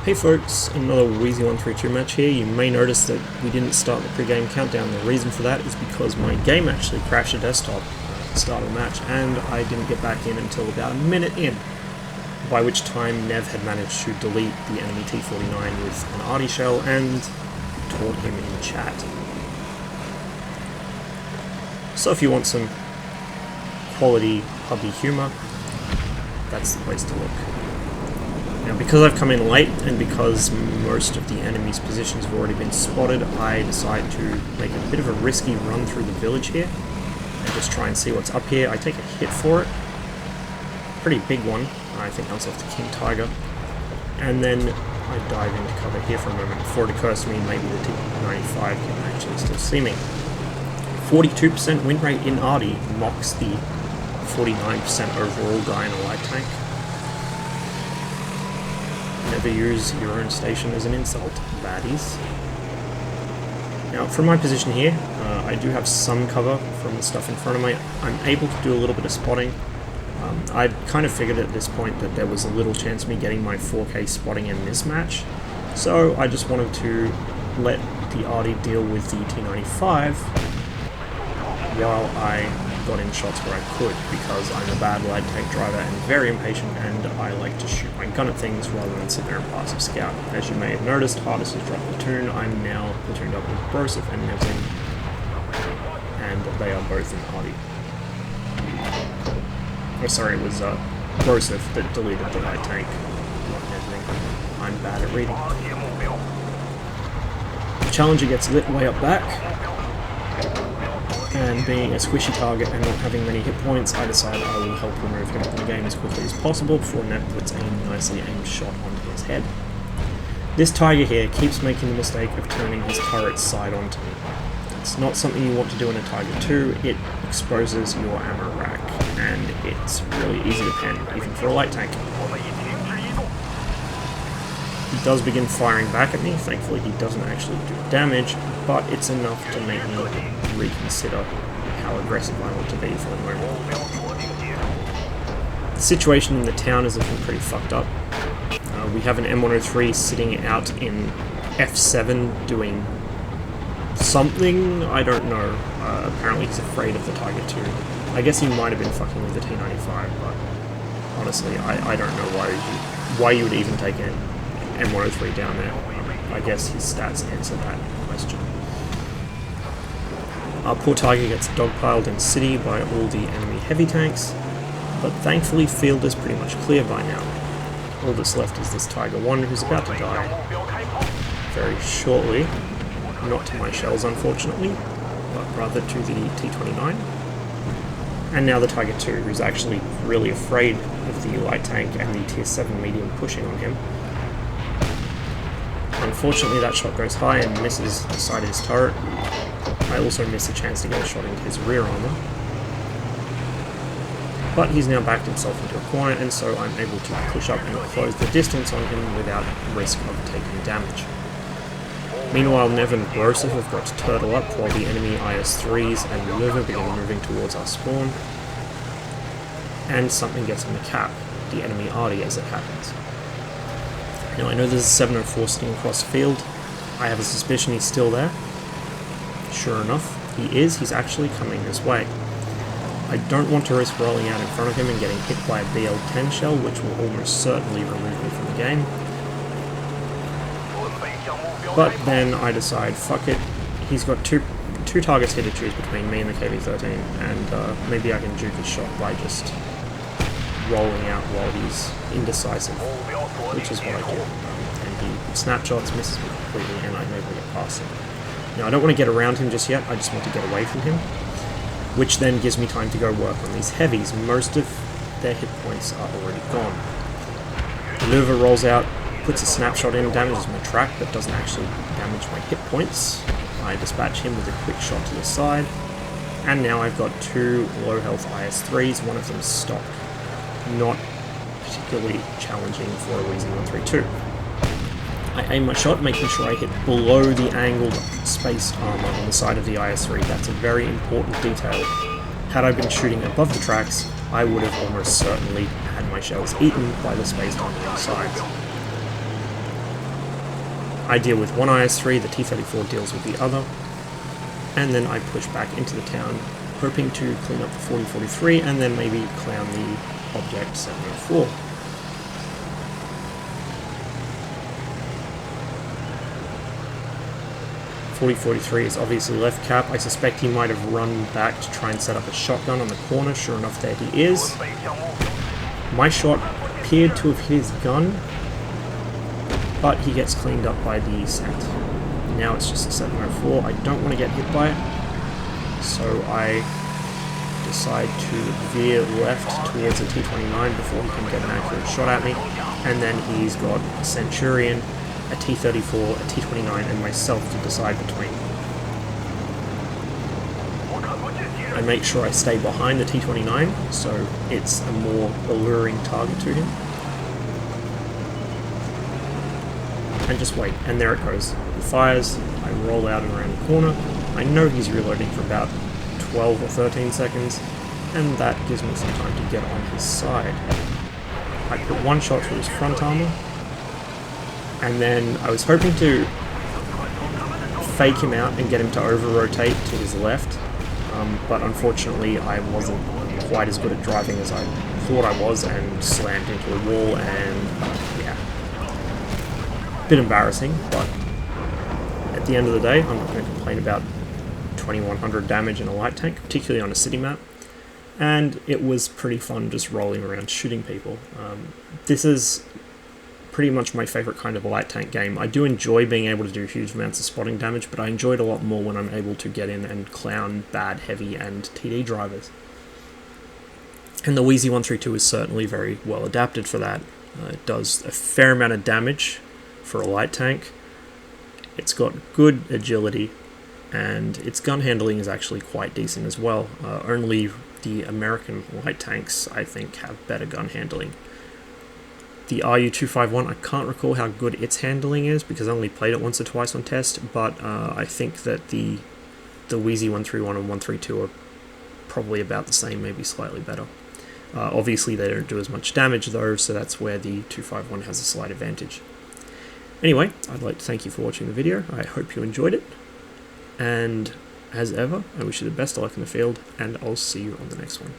Hey folks, another Wheezy 132 match here. You may notice that we didn't start the pre-game countdown. The reason for that is because my game actually crashed the desktop at the start of the match, and I didn't get back in until about a minute in, by which time Nev had managed to delete the enemy T-49 with an arty shell and taunt him in chat. So if you want some quality hubby humour, that's the place to look. Now, because I've come in late and because most of the enemy's positions have already been spotted, I decide to make a bit of a risky run through the village here and just try and see what's up here. I take a hit for it, pretty big one. I think that was off the King Tiger, and then I dive into cover here for a moment before it occurs to me maybe the T-95 can actually still see me. 42% win rate in arty mocks the 49% overall guy in a light tank. Never use your own station as an insult, baddies. Now, from my position here, I do have some cover from the stuff in front of me. I'm able to do a little bit of spotting. I kind of figured at this point that there was a little chance of me getting my 4K spotting in this match, so I just wanted to let the arty deal with the T-95 while I got in shots where I could, because I'm a bad light tank driver and very impatient, and I like to shoot my gun at things rather than sit there and pass a scout. As you may have noticed, Hardest has dropped platoon. I'm now platooned up with Broseph and Nevzin, and they are both in arty. Oh, sorry, it was Broseph that deleted the light tank, not Nevzin. I'm bad at reading. The Challenger gets lit way up back, and being a squishy target and not having many hit points, I decide I will help remove him from the game as quickly as possible before Nev puts a nicely aimed shot onto his head. This Tiger here keeps making the mistake of turning his turret side onto me. It's not something you want to do in a Tiger 2, it exposes your ammo rack, and it's really easy to pen, even for a light tank. He does begin firing back at me. Thankfully he doesn't actually do damage, but it's enough to make me reconsider how aggressive I want to be for the moment. The situation in the town is looking pretty fucked up. We have an M103 sitting out in F7 doing something, I don't know. Apparently he's afraid of the Tiger 2. I guess he might have been fucking with the T-95, but honestly I don't know why you would even take an M103 down there. I guess his stats answer that question. Our poor Tiger gets dogpiled in city by all the enemy heavy tanks, but thankfully field is pretty much clear by now. All that's left is this Tiger 1 who's about to die very shortly. Not to my shells unfortunately, but rather to the T-29. And now the Tiger 2, who's actually really afraid of the light tank and the tier 7 medium pushing on him. Unfortunately that shot goes high and misses the side of his turret. I also miss a chance to get a shot into his rear armor. But he's now backed himself into a corner, and so I'm able to push up and close the distance on him without risk of taking damage. Meanwhile, Nev and Broseph have got to turtle up while the enemy IS-3s and Minerva begin moving towards our spawn. And something gets on the cap, the enemy arty as it happens. Now I know there's a 704 sitting across the field. I have a suspicion he's still there. Sure enough, he is. He's actually coming this way. I don't want to risk rolling out in front of him and getting hit by a BL-10 shell, which will almost certainly remove me from the game. But then I decide, fuck it. He's got two targets here to choose between me and the KV-13, and maybe I can juke his shot by just rolling out while he's indecisive, which is what I do. And he snapshots, misses me completely, and I'm able to get past him. Now I don't want to get around him just yet, I just want to get away from him, which then gives me time to go work on these heavies. Most of their hit points are already gone. Minerva rolls out, puts a snapshot in, damages my track, but doesn't actually damage my hit points. I dispatch him with a quick shot to the side, and now I've got two low health IS-3s, one of them stopped. Not particularly challenging for a Wheezy 132. I aim my shot, making sure I hit below the angled spaced armor on the side of the IS-3. That's a very important detail. Had I been shooting above the tracks, I would have almost certainly had my shells eaten by the spaced armor on the sides. I deal with one IS-3, the T-34 deals with the other, and then I push back into the town, hoping to clean up the 40-43 and then maybe clown the object 704. .40-43 is obviously left cap. I suspect he might have run back to try and set up a shotgun on the corner. Sure enough, there he is. My shot appeared to have hit his gun, but he gets cleaned up by the set. Now it's just a 704. I don't want to get hit by it, so I decide to veer left towards the T-29 before he can get an accurate shot at me, and then he's got a Centurion, a T-34, a T-29, and myself to decide between. I make sure I stay behind the T-29, so it's a more alluring target to him. And just wait, and there it goes. He fires, I roll out and around the corner. I know he's reloading for about 12 or 13 seconds, and that gives me some time to get on his side. I put one shot through his front armor, and then I was hoping to fake him out and get him to over-rotate to his left, but unfortunately I wasn't quite as good at driving as I thought I was and slammed into a wall, and yeah, a bit embarrassing, but at the end of the day I'm not going to complain about 2100 damage in a light tank, particularly on a city map, and it was pretty fun just rolling around shooting people. This is pretty much my favorite kind of light tank game. I do enjoy being able to do huge amounts of spotting damage, but I enjoy it a lot more when I'm able to get in and clown bad heavy and TD drivers. And the Wheezy 132 is certainly very well adapted for that. It does a fair amount of damage for a light tank. It's got good agility, and its gun handling is actually quite decent as well. Only the American light tanks, I think, have better gun handling. The RU-251, I can't recall how good its handling is because I only played it once or twice on test, but I think that the Wheezy 131 and 132 are probably about the same, maybe slightly better. Obviously they don't do as much damage though, so that's where the 251 has a slight advantage. Anyway, I'd like to thank you for watching the video. I hope you enjoyed it, and as ever, I wish you the best of luck in the field, and I'll see you on the next one.